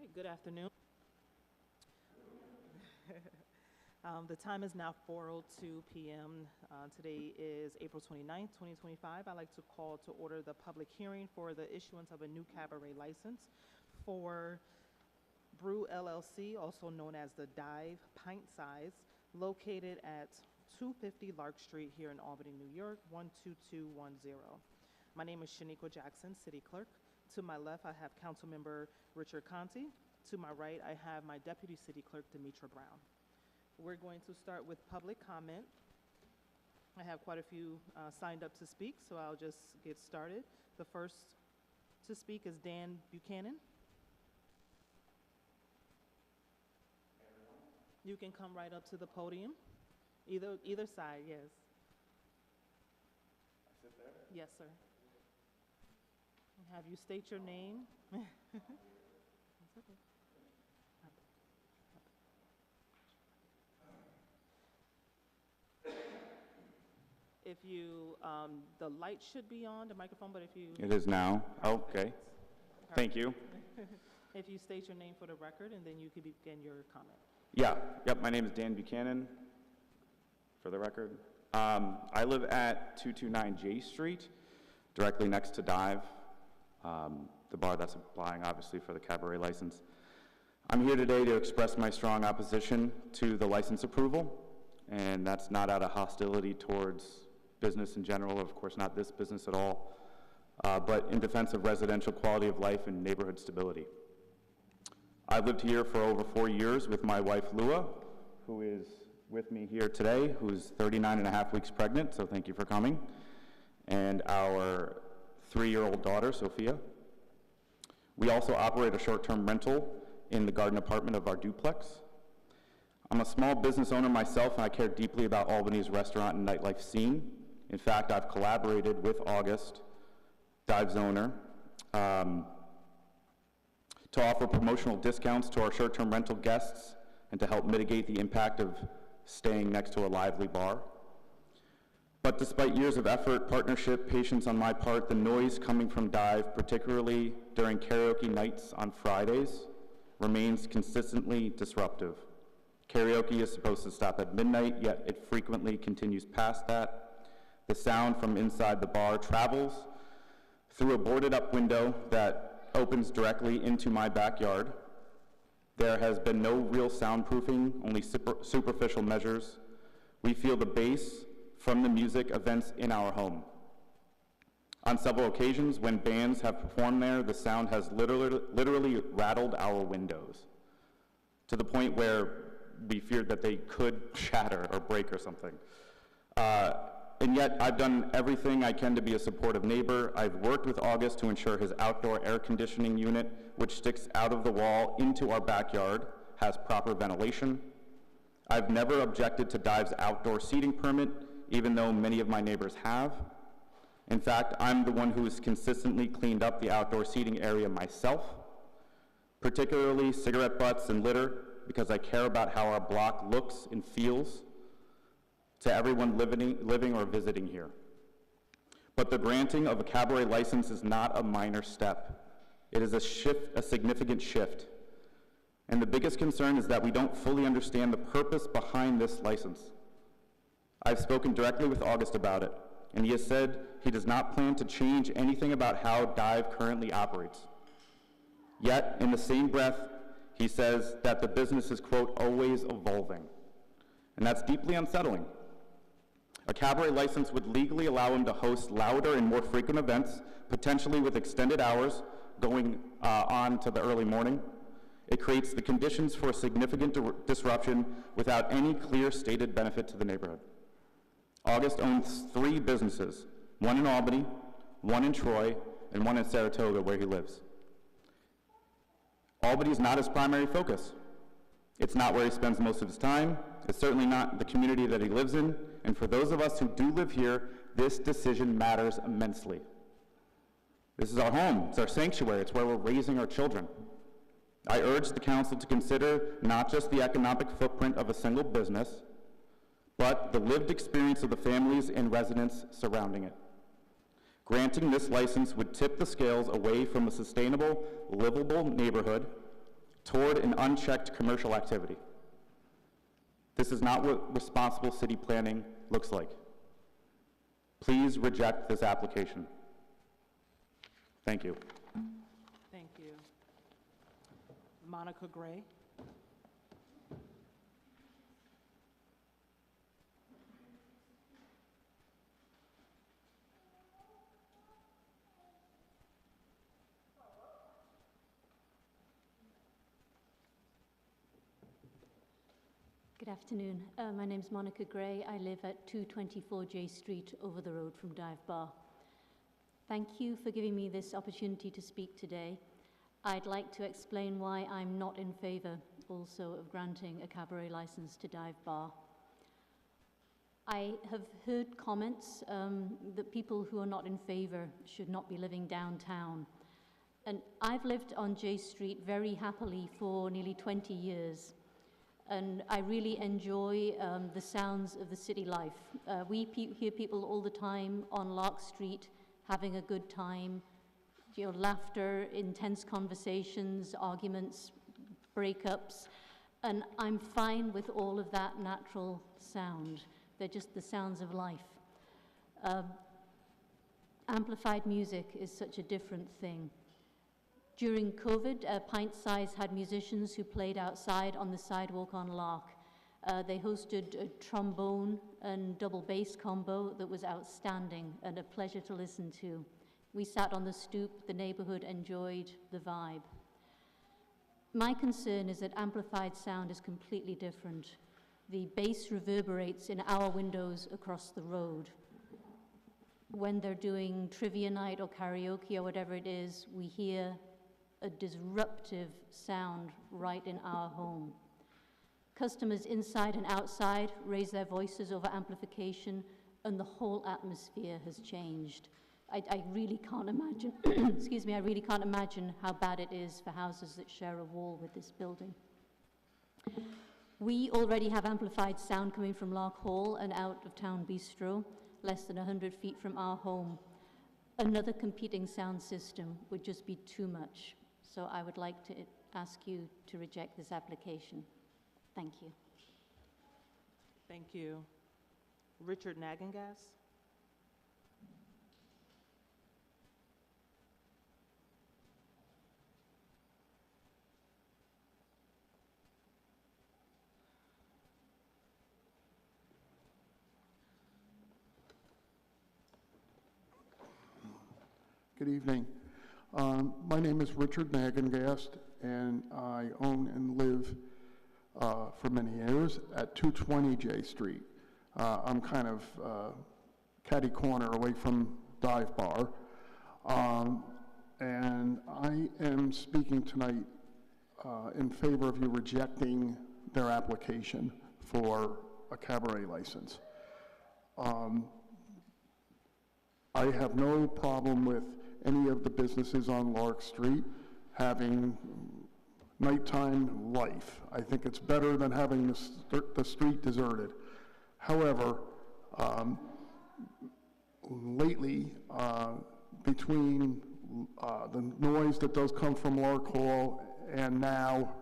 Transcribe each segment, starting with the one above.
right, good afternoon. The time is now 4:02 p.m. Today is April 29th, 2025. I'd like to call to order the public hearing for the issuance of a new cabaret license for Brew LLC, also known as the Dive Pint Size, located at 250 Lark Street here in Albany, New York, 12210. My name is Shaniqua Jackson, City Clerk. To my left, I have Councilmember Richard Conti. To my right, I have my Deputy City Clerk, Demetra Brown. We're going to start with public comment. I have quite a few signed up to speak, so I'll just get started. The first to speak is Dan Buchanan. You can come right up to the podium. Either side, yes. I sit there? Yes, sir. Have you state your name? That's okay. If you, the light should be on, the microphone, but if you... It is now. Okay. Thank you. If you state your name for the record, and then you can begin your comment. Yep, my name is Dan Buchanan, for the record. I live at 229 J Street, directly next to Dive, the bar that's applying, obviously, for the cabaret license. I'm here today to express my strong opposition to the license approval, and that's not out of hostility towards business in general, of course not this business at all, but in defense of residential quality of life and neighborhood stability. I've lived here for over 4 years with my wife, Lua, who is with me here today, who's 39 and a half weeks pregnant, so thank you for coming, and our 3-year-old daughter, Sophia. We also operate a short-term rental in the garden apartment of our duplex. I'm a small business owner myself, and I care deeply about Albany's restaurant and nightlife scene. In fact, I've collaborated with August, Dive's owner, to offer promotional discounts to our short-term rental guests and to help mitigate the impact of staying next to a lively bar. But despite years of effort, partnership, patience on my part, the noise coming from Dive, particularly during karaoke nights on Fridays, remains consistently disruptive. Karaoke is supposed to stop at midnight, yet it frequently continues past that. The sound from inside the bar travels through a boarded-up window that opens directly into my backyard. There has been no real soundproofing, only superficial measures. We feel the bass from the music events in our home. On several occasions, when bands have performed there, the sound has literally rattled our windows to the point where we feared that they could shatter or break or something. And yet, I've done everything I can to be a supportive neighbor. I've worked with August to ensure his outdoor air conditioning unit, which sticks out of the wall into our backyard, has proper ventilation. I've never objected to Dive's outdoor seating permit, even though many of my neighbors have. In fact, I'm the one who has consistently cleaned up the outdoor seating area myself, particularly cigarette butts and litter, because I care about how our block looks and feels to everyone living or visiting here. But the granting of a cabaret license is not a minor step. It is a significant shift. And the biggest concern is that we don't fully understand the purpose behind this license. I've spoken directly with August about it, and he has said he does not plan to change anything about how Dive currently operates. Yet, in the same breath, he says that the business is, quote, always evolving. And that's deeply unsettling. A cabaret license would legally allow him to host louder and more frequent events, potentially with extended hours going on to the early morning. It creates the conditions for a significant disruption without any clear stated benefit to the neighborhood. August owns 3 businesses, one in Albany, one in Troy, and one in Saratoga, where he lives. Albany is not his primary focus. It's not where he spends most of his time. It's certainly not the community that he lives in. And for those of us who do live here, this decision matters immensely. This is our home. It's our sanctuary. It's where we're raising our children. I urge the council to consider not just the economic footprint of a single business, but the lived experience of the families and residents surrounding it. Granting this license would tip the scales away from a sustainable, livable neighborhood toward an unchecked commercial activity. This is not what responsible city planning looks like. Please reject this application. Thank you. Thank you. Monica Gray. Good afternoon. My name's Monica Gray. I live at 224 J Street, over the road from Dive Bar. Thank you for giving me this opportunity to speak today. I'd like to explain why I'm not in favor also of granting a cabaret license to Dive Bar. I have heard comments that people who are not in favor should not be living downtown. And I've lived on J Street very happily for nearly 20 years. And I really enjoy the sounds of the city life. We hear people all the time on Lark Street having a good time, laughter, intense conversations, arguments, breakups, and I'm fine with all of that natural sound. They're just the sounds of life. Amplified music is such a different thing. During COVID, Pint Size had musicians who played outside on the sidewalk on Lark. They hosted a trombone and double bass combo that was outstanding and a pleasure to listen to. We sat on the stoop, the neighborhood enjoyed the vibe. My concern is that amplified sound is completely different. The bass reverberates in our windows across the road. When they're doing trivia night or karaoke or whatever it is, we hear a disruptive sound right in our home. Customers inside and outside raise their voices over amplification, and the whole atmosphere has changed. I really can't imagine, excuse me, I really can't imagine how bad it is for houses that share a wall with this building. We already have amplified sound coming from Lark Hall and out of Town Bistro, less than 100 feet from our home. Another competing sound system would just be too much. So I would like to ask you to reject this application. Thank you. Thank you. Richard Nagengas. Good evening. My name is Richard Nagengast, and I own and live for many years at 220 J Street. I'm kind of catty corner away from Dive Bar. And I am speaking tonight in favor of you rejecting their application for a cabaret license. I have no problem with any of the businesses on Lark Street having nighttime life. I think it's better than having the street deserted. However, lately, between the noise that does come from Lark Hall and now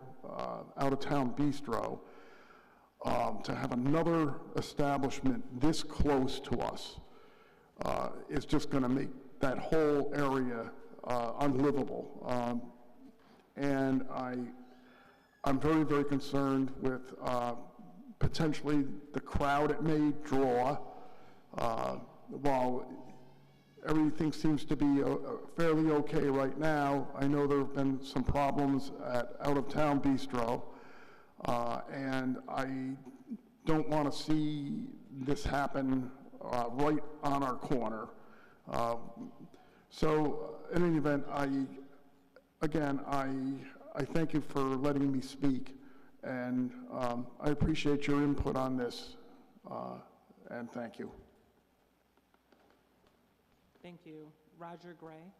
out-of-town bistro, to have another establishment this close to us is just going to make that whole area unlivable. And I'm very, very concerned with potentially the crowd it may draw. While everything seems to be fairly okay right now, I know there have been some problems at out-of-town bistro, and I don't want to see this happen right on our corner. So in any event, I thank you for letting me speak, and I appreciate your input on this, and thank you. Thank you. Roger Gray.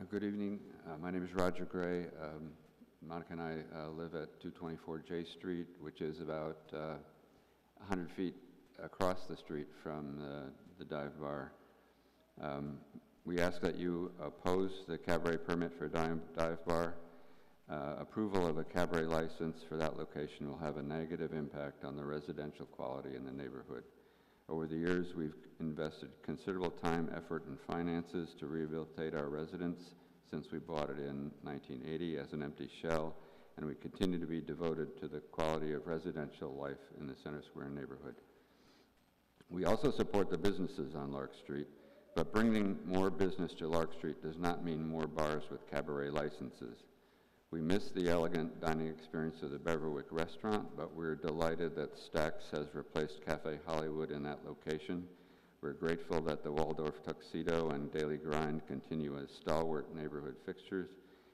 Good evening. My name is Roger Gray. Monica and I live at 224 J Street, which is about 100 feet across the street from the dive bar. We ask that you oppose the cabaret permit for dive bar. Approval of a cabaret license for that location will have a negative impact on the residential quality in the neighborhood. Over the years, we've invested considerable time, effort, and finances to rehabilitate our residence since we bought it in 1980 as an empty shell, and we continue to be devoted to the quality of residential life in the Center Square neighborhood. We also support the businesses on Lark Street, but bringing more business to Lark Street does not mean more bars with cabaret licenses. We miss the elegant dining experience of the Beverwick restaurant, but we're delighted that Stax has replaced Cafe Hollywood in that location. We're grateful that the Waldorf Tuxedo and Daily Grind continue as stalwart neighborhood fixtures,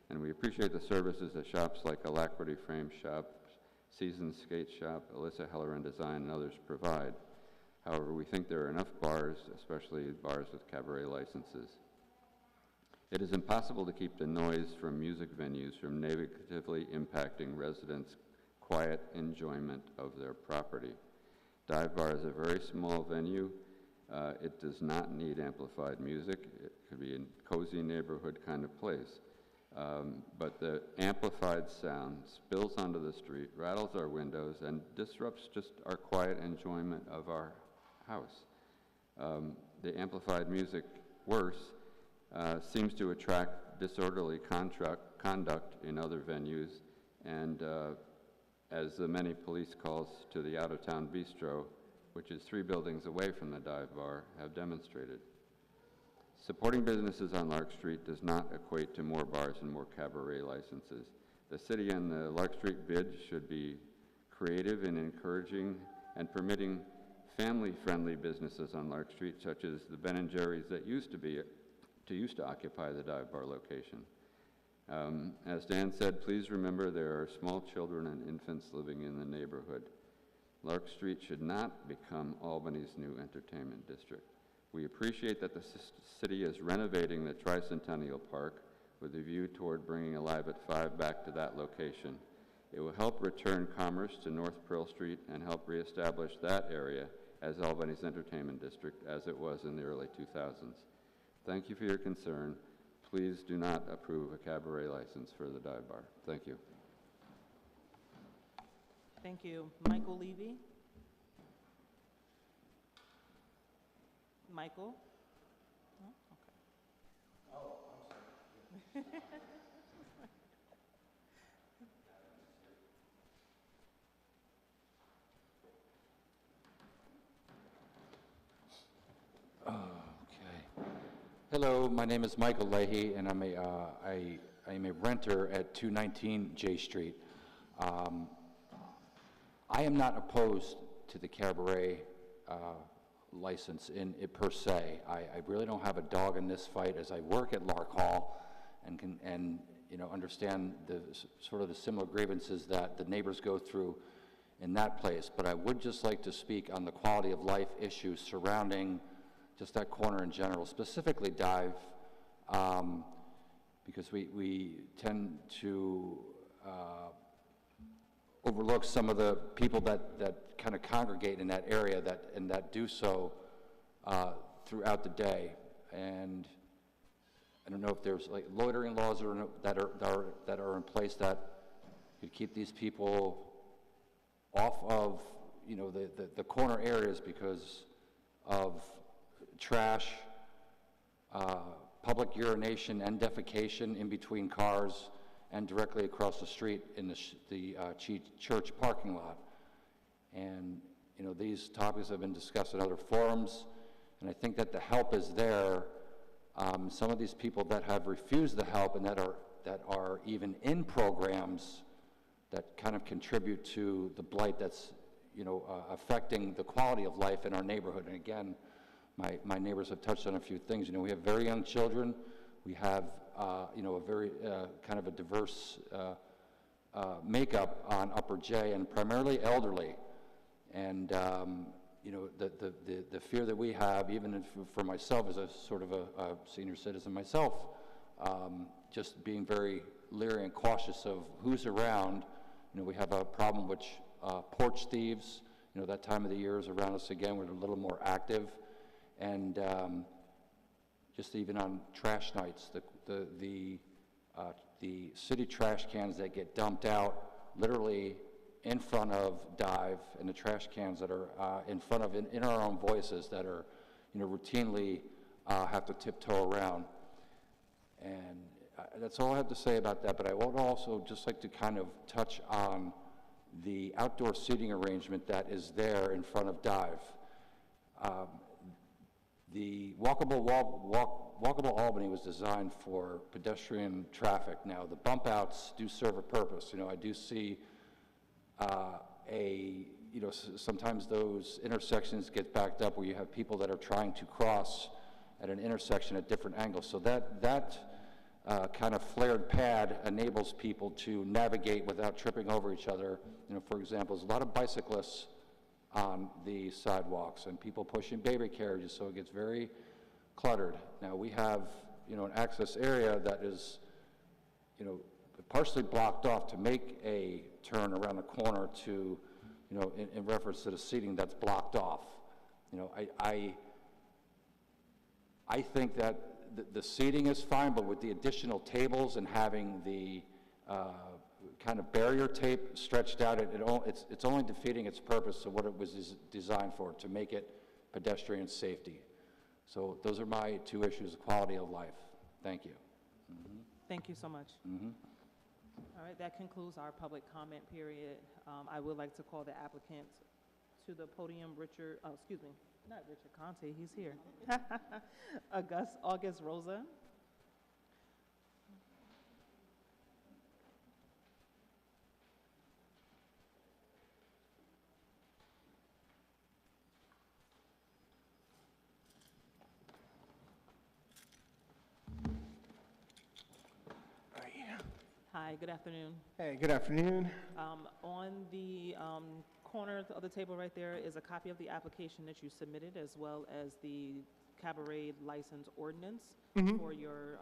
and we appreciate the services that shops like Alacrity Frame Shop, Seasons Skate Shop, Alyssa Heller and Design, and others provide. However, we think there are enough bars, especially bars with cabaret licenses. It is impossible to keep the noise from music venues from negatively impacting residents' quiet enjoyment of their property. Dive Bar is a very small venue. It does not need amplified music. It could be a cozy neighborhood kind of place. But the amplified sound spills onto the street, rattles our windows, and disrupts just our quiet enjoyment of our house. The amplified music, worse, seems to attract disorderly conduct in other venues, and as the many police calls to the out-of-town bistro, which is 3 buildings away from the dive bar, have demonstrated. Supporting businesses on Lark Street does not equate to more bars and more cabaret licenses. The city and the Lark Street bid should be creative in encouraging and permitting family-friendly businesses on Lark Street, such as the Ben & Jerry's that used to occupy the dive bar location. As Dan said, please remember there are small children and infants living in the neighborhood. Lark Street should not become Albany's new entertainment district. We appreciate that the city is renovating the Tricentennial Park with a view toward bringing Alive at 5 back to that location. It will help return commerce to North Pearl Street and help reestablish that area as Albany's entertainment district as it was in the early 2000s. Thank you for your concern. Please do not approve a cabaret license for the dive bar. Thank you. Thank you. Michael Levy? Michael? Oh, okay. Oh, I'm sorry. Hello, my name is Michael Leahy, and I'm a renter at 219 J Street. I am not opposed to the cabaret license per se. I really don't have a dog in this fight, as I work at Lark Hall and can understand the sort of the similar grievances that the neighbors go through in that place. But I would just like to speak on the quality of life issues surrounding just that corner in general, specifically Dive, because we tend to overlook some of the people that kind of congregate in that area that do so throughout the day. And I don't know if there's like loitering laws that are in place that could keep these people off of the corner areas because of trash, public urination and defecation in between cars and directly across the street in the church parking lot. And these topics have been discussed in other forums, and I think that the help is there. Some of these people that have refused the help and that are even in programs that kind of contribute to the blight that's affecting the quality of life in our neighborhood. And again, my neighbors have touched on a few things. We have very young children. We have, a very kind of a diverse makeup on Upper J, and primarily elderly. And, the fear that we have, even for myself as a sort of a senior citizen myself, just being very leery and cautious of who's around. You know, we have a problem with porch thieves. You know, that time of the year is around us again. We're a little more active. And just even on trash nights, the city trash cans that get dumped out literally in front of Dive, and the trash cans that are in front of, in our own voices, that are, you know, routinely have to tiptoe around. And that's all I have to say about that, but I would also just like to kind of touch on the outdoor seating arrangement that is there in front of Dive. The walkable Albany was designed for pedestrian traffic. Now, the bump outs do serve a purpose. You know, I do see you know, sometimes those intersections get backed up where you have people that are trying to cross at an intersection at different angles. So that kind of flared pad enables people to navigate without tripping over each other. You know, for example, there's a lot of bicyclists on the sidewalks and people pushing baby carriages, so it gets very cluttered. Now, we have, you know, an access area that is, you know, partially blocked off to make a turn around the corner to, you know, in reference to the seating that's blocked off. You know, I think that the seating is fine, but with the additional tables and having the kind of barrier tape stretched out, it's only defeating its purpose of what it was designed for, to make it pedestrian safety. So those are my two issues: quality of life. Thank you. Thank you so much. All right, that concludes our public comment period. I would like to call the applicant to the podium, not Richard Conte, he's here. August Rosa. Hi, good afternoon. Hey, good afternoon. On the corner of the table right there is a copy of the application that you submitted, as well as the Cabaret license ordinance for your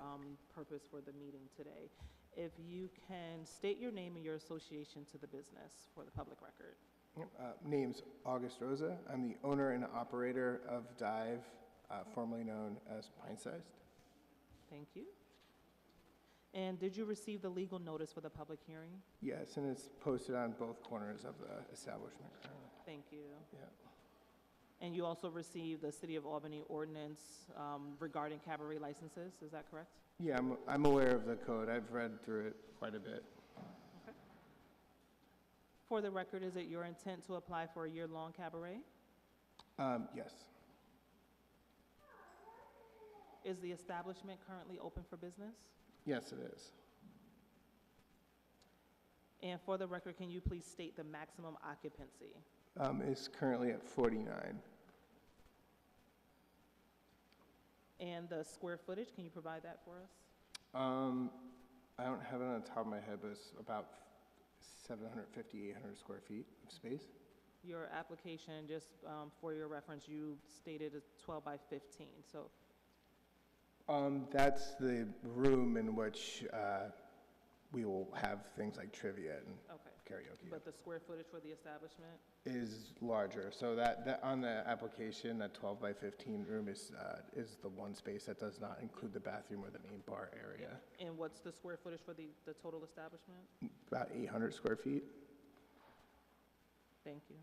purpose for the meeting today. If you can state your name and your association to the business for the public record. Name's August Rosa. I'm the owner and operator of Dive, formerly known as Pint Sized. Thank you. And did you receive the legal notice for the public hearing? Yes, and it's posted on both corners of the establishment currently. Thank you. Yeah. And you also received the City of Albany ordinance regarding cabaret licenses, is that correct? Yeah, I'm aware of the code. I've read through it quite a bit. Okay. For the record, is it your intent to apply for a year-long cabaret? Yes. Is the establishment currently open for business? Yes, it is. And for the record, can you please state the maximum occupancy? It's currently at 49. And the square footage, can you provide that for us? I don't have it on the top of my head, but it's about 750, 800 square feet of space. Your application, just for your reference, you stated a 12 by 15, so. That's the room in which we will have things like trivia and karaoke. But the square footage for the establishment? Is larger. So that on the application, that 12 by 15 room is the one space that does not include the bathroom or the main bar area. And what's the square footage for the total establishment? About 800 square feet. Thank you.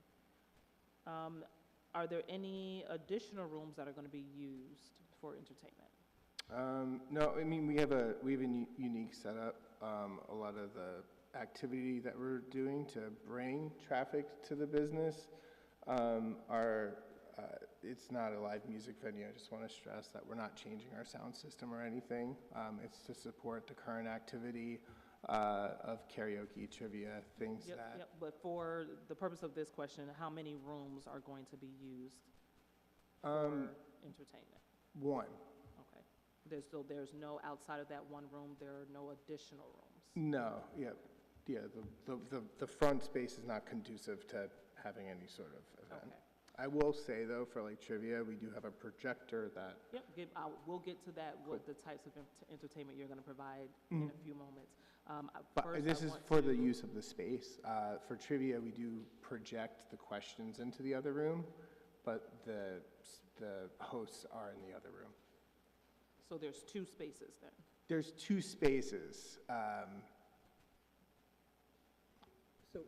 Are there any additional rooms that are going to be used for entertainment? No, I mean, we have a unique setup. A lot of the activity that we're doing to bring traffic to the business it's not a live music venue. I just want to stress that we're not changing our sound system or anything. It's to support the current activity of karaoke, trivia, things that. Yep, but for the purpose of this question, how many rooms are going to be used for entertainment? One. There's no, outside of that one room, there are no additional rooms? No, yeah, the front space is not conducive to having any sort of event. Okay. I will say though, for like trivia, we do have a projector that, Yep, we'll get to that, what the types of entertainment you're gonna provide in a few moments. but First, this I is want for to- the use of the space. For trivia, we do project the questions into the other room, but the hosts are in the other room. So there's 2 spaces then? There's 2 spaces. So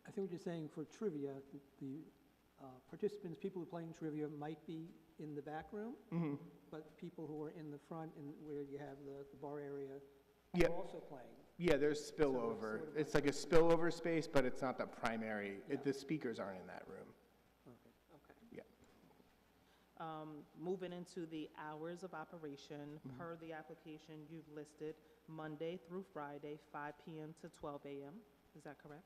I think what you're saying for trivia, the participants, people who are playing trivia might be in the back room, but people who are in the front and where you have the bar area Yeah. are also playing. Yeah, there's spillover. sort of It's like a spillover space, but it's not the primary. The speakers aren't in that room. Okay. Okay. Yeah. Moving into the hours of operation, per the application, you've listed Monday through Friday, 5 PM to 12 AM. Is that correct?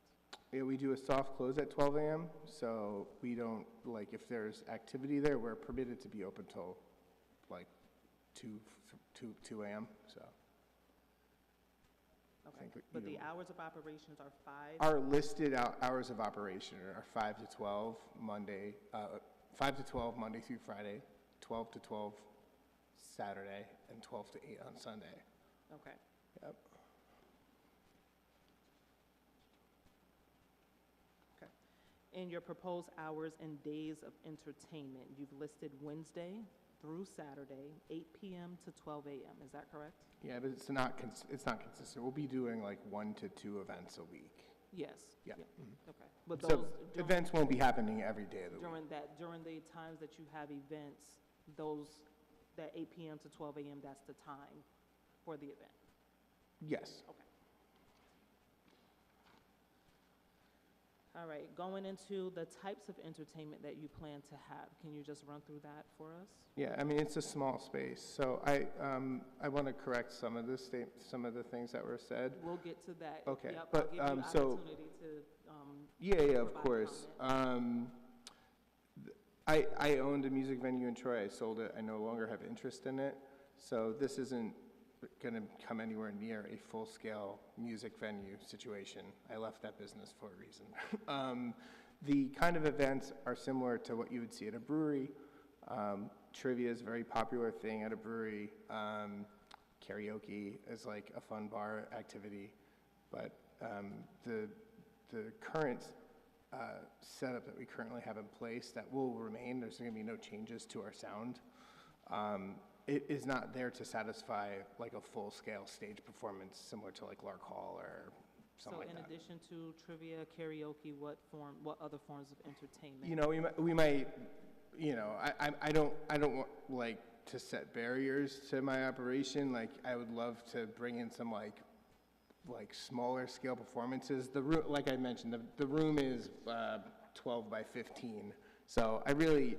Yeah, we do a soft close at 12 a.m., so we don't, like, if there's activity there, we're permitted to be open till, like, 2 a.m., so. Okay. think that But the either- hours of operations are 5? Our listed hours of operation are 5 to 12 Monday, 5 to 12 Monday through Friday, 12 to 12 Saturday, and 12 to 8 on Sunday. Okay. Yep. Okay. In your proposed hours and days of entertainment, you've listed Wednesday through Saturday, 8 PM to 12 AM. Is that correct? Yeah, but it's not consistent. We'll be doing like 1 to 2 events a week. Yes. Yeah. Okay. But So those, events won't be happening every day of the week. during the times that you have events, that 8 PM to 12 AM, that's the time for the event? Yes. Okay. All right, going into the types of entertainment that you plan to have, can you just run through that for us? Yeah, I mean, it's a small space, so I want to correct some of the things that were said. We'll get to that. Okay, Yep, but, I'll give you so- opportunity to, Yeah, of provide course. I owned a music venue in Troy. I sold it. I no longer have interest in it. So this isn't going to come anywhere near a full-scale music venue situation. I left that business for a reason. The kind of events are similar to what you would see at a brewery. Trivia is a very popular thing at a brewery. Karaoke is like a fun bar activity. But the current setup that we currently have in place that will remain, there's going to be no changes to our sound. It is not there to satisfy like a full-scale stage performance similar to like Lark Hall or something like So in that. addition to trivia, karaoke, what other forms of entertainment? You know, we might, you know, I don't want like to set barriers to my operation. Like I would love to bring in some like smaller scale performances. The room, like I mentioned, the room is 12 by 15. So I really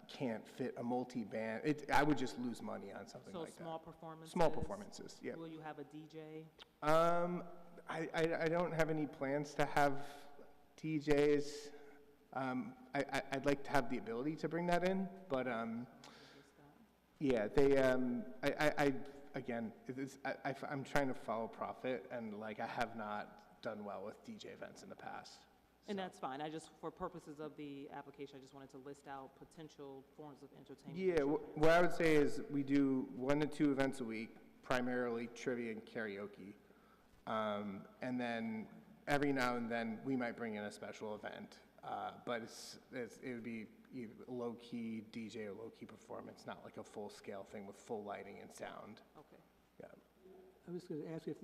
can't fit a multi-band. I would just lose money on something So like small that. performances? Small performances, yeah. Will you have a DJ? I don't have any plans to have DJs. I'd like to have the ability to bring that in, but yeah, again, I'm trying to follow profit, and like I have not done well with DJ events in the past. And that's fine. For purposes of the application, I just wanted to list out potential forms of entertainment. Yeah, that you what I would say is we do 1 to 2 events a week, primarily trivia and karaoke. And then every now and then we might bring in a special event, but it would be either low-key DJ or low-key performance, not like a full-scale thing with full lighting and sound. Okay. Yeah. I was going to ask if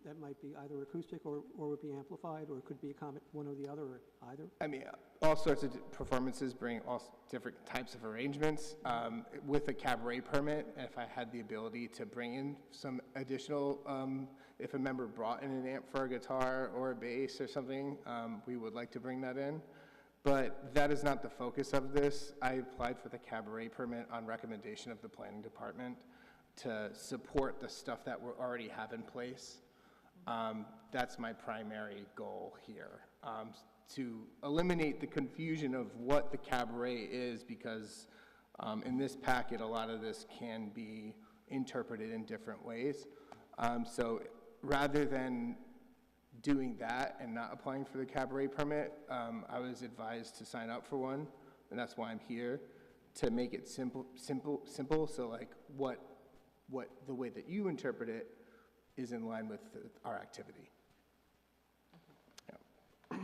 that might be either acoustic or would be amplified, or it could be one or the other, or either. I mean, all sorts of performances bring all different types of arrangements. With a cabaret permit, if I had the ability to bring in some additional, if a member brought in an amp for a guitar or a bass or something, we would like to bring that in. But that is not the focus of this. I applied for the cabaret permit on recommendation of the planning department to support the stuff that we already have in place. That's my primary goal here, to eliminate the confusion of what the cabaret is, because in this packet, a lot of this can be interpreted in different ways. So rather than doing that and not applying for the cabaret permit. I was advised to sign up for one, and that's why I'm here, to make it simple, so like what the way that you interpret it is in line with our activity. Yeah.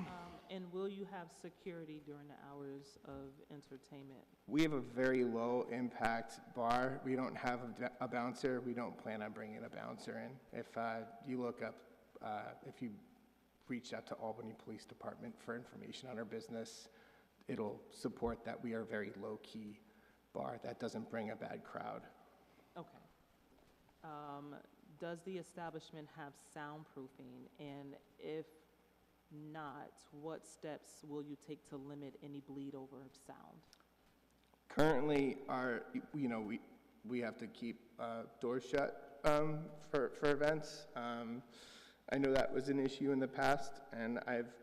And will you have security during the hours of entertainment? We have a very low impact bar. We don't have a bouncer. We don't plan on bringing a bouncer in. If you look up, if you reach out to Albany Police Department for information on our business, it'll support that we are a very low-key bar that doesn't bring a bad crowd. Okay. Does the establishment have soundproofing? And if not, what steps will you take to limit any bleed over of sound? Currently, we have to keep doors shut for events. I know that was an issue in the past, and I've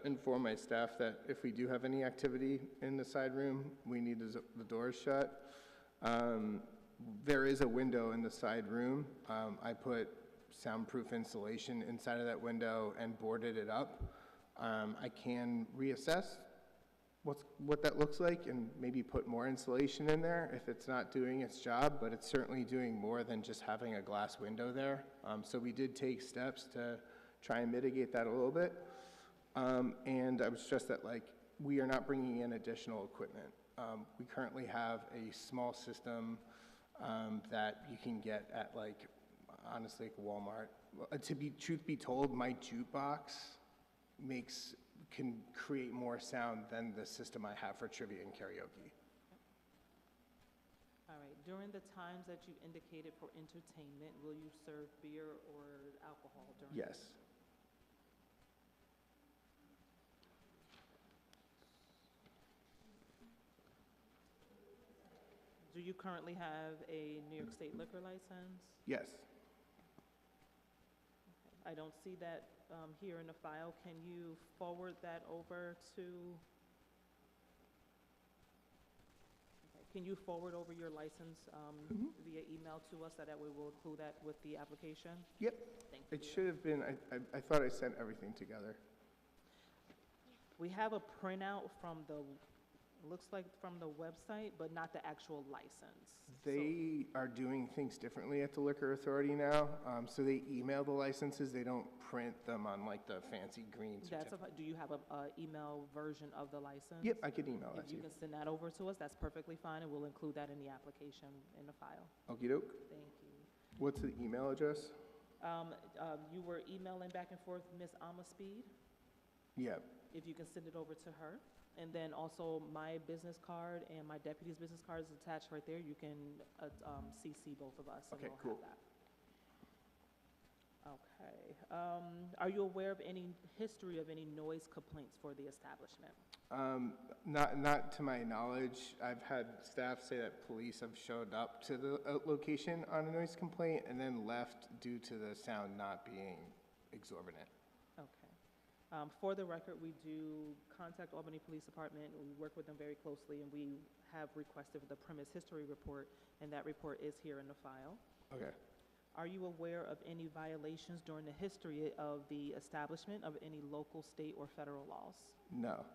informed my staff that if we do have any activity in the side room, we need the doors shut. There is a window in the side room. I put soundproof insulation inside of that window and boarded it up. I can reassess what that looks like and maybe put more insulation in there if it's not doing its job, but it's certainly doing more than just having a glass window there. So we did take steps to try and mitigate that a little bit. And I would stress that, like, we are not bringing in additional equipment. We currently have a small system that you can get at, like, honestly, like Walmart. Truth be told, my jukebox can create more sound than the system I have for trivia and karaoke. All right. During the times that you indicated for entertainment, will you serve beer or alcohol during? Yes. Do you currently have a New York State liquor license? Yes. I don't see that here in the file. Can you forward that over to? Can you forward over your license via email to us, so that way we'll include that with the application? Yep. Thank you. It should have been, I thought I sent everything together. We have a printout from looks like from the website, but not the actual license. They are doing things differently at the Liquor Authority now. So they email the licenses. They don't print them on like the fancy green certificate. Do you have a email version of the license? Yep, I could email that If to you you. can send that over to us, that's perfectly fine, and we'll include that in the application in the file. Okie doke. Thank you. What's the email address? You were emailing back and forth Miss Alma Speed. Yep. If you can send it over to her. And then also my business card and my deputy's business card is attached right there. You can CC both of us, and Okay, we'll cool. have that. Okay. Are you aware of any history of any noise complaints for the establishment? Not to my knowledge. I've had staff say that police have showed up to the location on a noise complaint and then left due to the sound not being exorbitant. Okay. For the record, we do contact Albany Police Department. We work with them very closely, and we have requested the premise history report, and that report is here in the file. Okay. Are you aware of any violations during the history of the establishment of any local, state, or federal laws? No.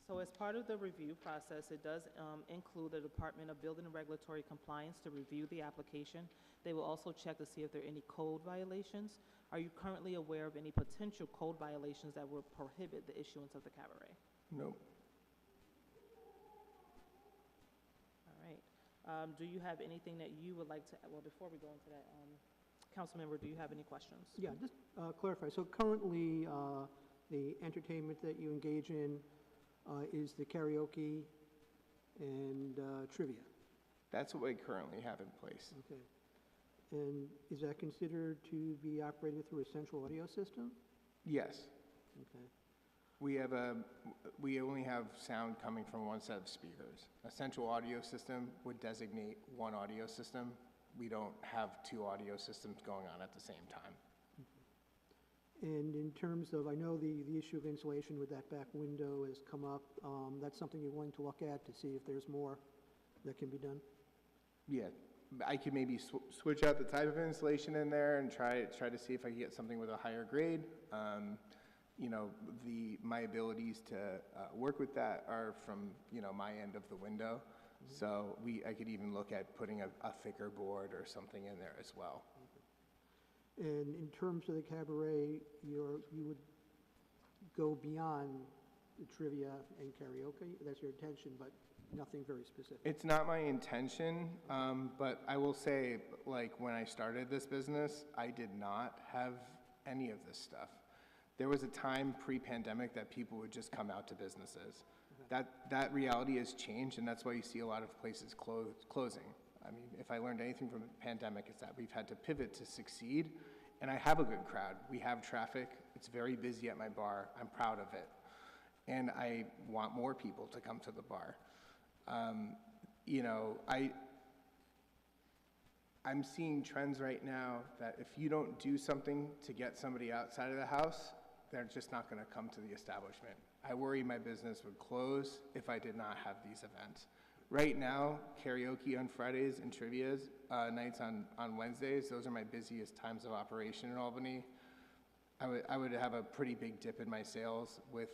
So as part of the review process, it does include the Department of Building and Regulatory Compliance to review the application. They will also check to see if there are any code violations. Are you currently aware of any potential code violations that will prohibit the issuance of the cabaret? No. All right. Do you have anything that you would like to, well, before we go into that, council member, do you have any questions? Yeah, just clarify. So currently, the entertainment that you engage in is the karaoke and trivia. That's what we currently have in place. Okay. And is that considered to be operated through a central audio system? Yes. Okay. We only have sound coming from one set of speakers. A central audio system would designate one audio system. We don't have two audio systems going on at the same time. And in terms of, I know the issue of insulation with that back window has come up. That's something you're willing to look at to see if there's more that can be done? Yeah, I could maybe switch out the type of installation in there and try to see if I can get something with a higher grade. You know, my abilities to work with that are from, you know, my end of the window. So I could even look at putting a thicker board or something in there as well. And in terms of the cabaret, you would go beyond the trivia and karaoke? That's your intention, but nothing very specific? It's not my intention, but I will say, like, when I started this business, I did not have any of this stuff. There was a time pre-pandemic that people would just come out to businesses. That reality has changed, and that's why you see a lot of places closing. I mean, if I learned anything from the pandemic, it's that we've had to pivot to succeed, and I have a good crowd. We have traffic. It's very busy at my bar. I'm proud of it, and I want more people to come to the bar. You know, I'm seeing trends right now that if you don't do something to get somebody outside of the house, they're just not going to come to the establishment. I worry my business would close if I did not have these events. Right now, karaoke on Fridays and trivia nights on Wednesdays, those are my busiest times of operation in Albany. I would have a pretty big dip in my sales with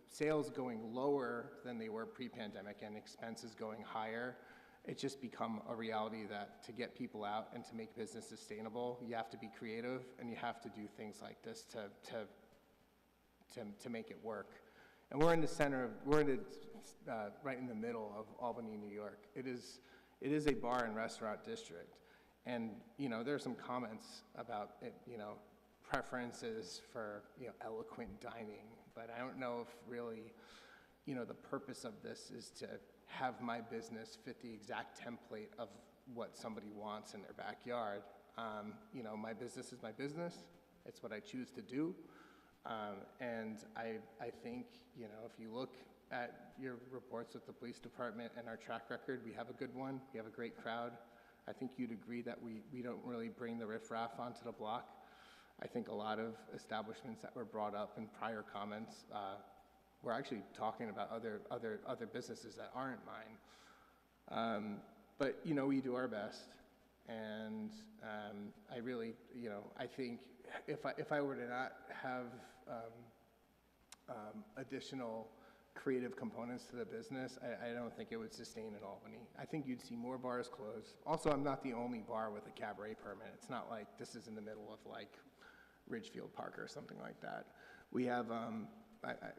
sales going lower than they were pre-pandemic and expenses going higher. It's just become a reality that to get people out and to make business sustainable, you have to be creative and you have to do things like this to make it work. And we're in the center, right in the middle of Albany, New York. It is a bar and restaurant district. And, you know, there are some comments about it, you know, preferences for, you know, eloquent dining, but I don't know if really, you know, the purpose of this is to have my business fit the exact template of what somebody wants in their backyard. You know, my business is my business. It's what I choose to do. And I think, you know, if you look at your reports with the police department and our track record, we have a good one. We have a great crowd. I think you'd agree that we don't really bring the riffraff onto the block. I think a lot of establishments that were brought up in prior comments we're actually talking about other businesses that aren't mine. But, you know, we do our best. And I really, you know, I think if I were to not have additional creative components to the business, I don't think it would sustain in Albany. I think you'd see more bars close. Also, I'm not the only bar with a cabaret permit. It's not like this is in the middle of like Ridgefield Park or something like that. We have,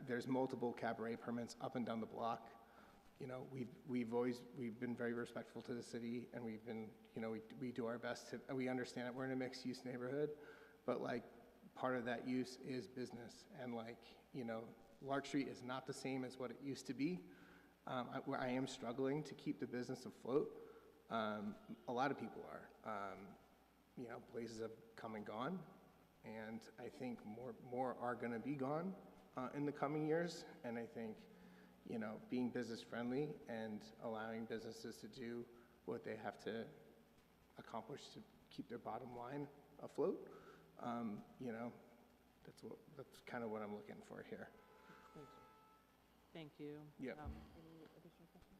there's multiple cabaret permits up and down the block. You know, we've been very respectful to the city, and we've been, you know, we do our best to, we understand that we're in a mixed use neighborhood, but like part of that use is business, and like, you know, Lark Street is not the same as what it used to be. Where I am struggling to keep the business afloat. A lot of people are. You know, places have come and gone, and I think more are going to be gone in the coming years. And I think, you know, being business friendly and allowing businesses to do what they have to accomplish to keep their bottom line afloat, you know, that's kind of what I'm looking for here. Thanks. Thank you. Yep. Any additional questions?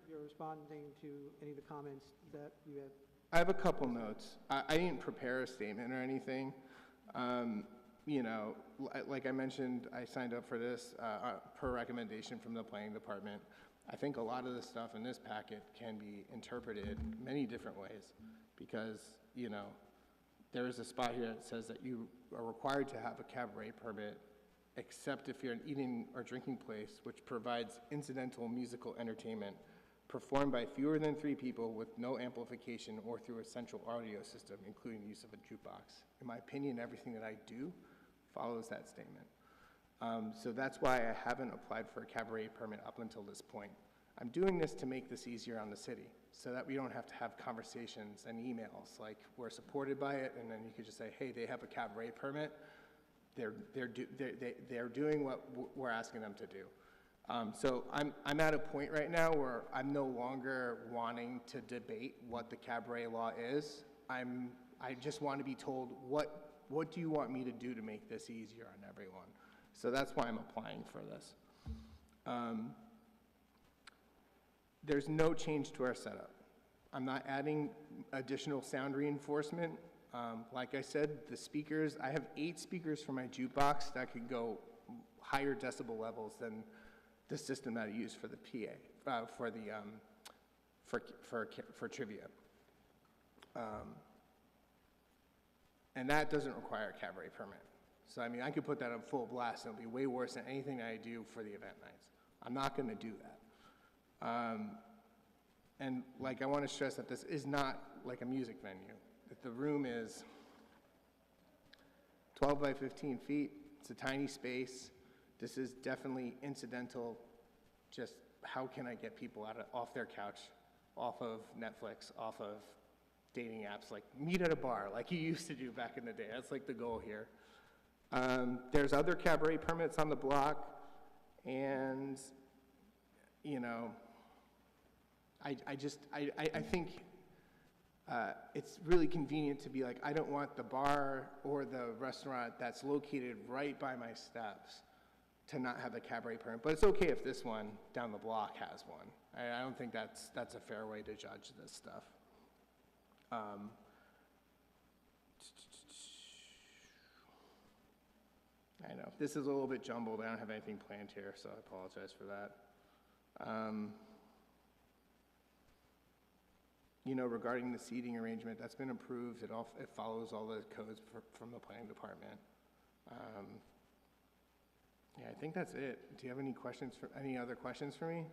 You're responding to any of the comments that you had. I have a couple notes. I didn't prepare a statement or anything. You know, like I mentioned, I signed up for this per recommendation from the planning department. I think a lot of the stuff in this packet can be interpreted many different ways because, you know, there is a spot here that says that you are required to have a cabaret permit except if you're an eating or drinking place which provides incidental musical entertainment performed by fewer than 3 people with no amplification or through a central audio system, including use of a jukebox. In my opinion, everything that I do follows that statement. So that's why I haven't applied for a cabaret permit up until this point. I'm doing this to make this easier on the city so that we don't have to have conversations and emails like we're supported by it, and then you could just say, hey, they have a cabaret permit. They're doing what we're asking them to do. So I'm at a point right now where I'm no longer wanting to debate what the cabaret law is. I just want to be told what do you want me to do to make this easier on everyone. So that's why I'm applying for this. there's no change to our setup. I'm not adding additional sound reinforcement. Like I said, the speakers, I have 8 speakers for my jukebox that could go higher decibel levels than the system that I use for the PA, for trivia. And that doesn't require a cabaret permit. So I mean, I could put that on full blast and it'll be way worse than anything that I do for the event nights. I'm not gonna do that. And like, I wanna stress that this is not like a music venue. That the room is 12 by 15 feet. It's a tiny space. This is definitely incidental. Just how can I get people off their couch, off of Netflix, off of dating apps, like meet at a bar like you used to do back in the day. That's like the goal here. There's other cabaret permits on the block, and you know, I think it's really convenient to be like, I don't want the bar or the restaurant that's located right by my steps to not have the cabaret permit, but it's okay if this one down the block has one. I don't think that's a fair way to judge this stuff. I know, this is a little bit jumbled. I don't have anything planned here, so I apologize for that. You know, regarding the seating arrangement, that's been approved. It follows all the codes from the planning department. Yeah, I think that's it. Do you have any other questions for me?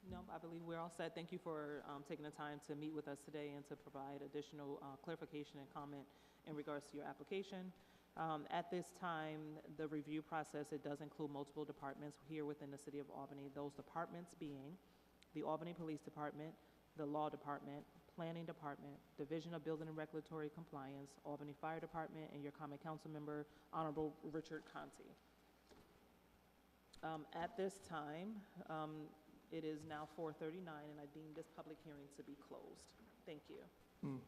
No, I believe we're all set. Thank you for taking the time to meet with us today and to provide additional clarification and comment in regards to your application. At this time, the review process, it does include multiple departments here within the city of Albany. Those departments being the Albany Police Department, the Law Department, Planning Department, Division of Building and Regulatory Compliance, Albany Fire Department, and your Common Council member, Honorable Richard Conti. At this time, it is now 4:39, and I deem this public hearing to be closed. Thank you.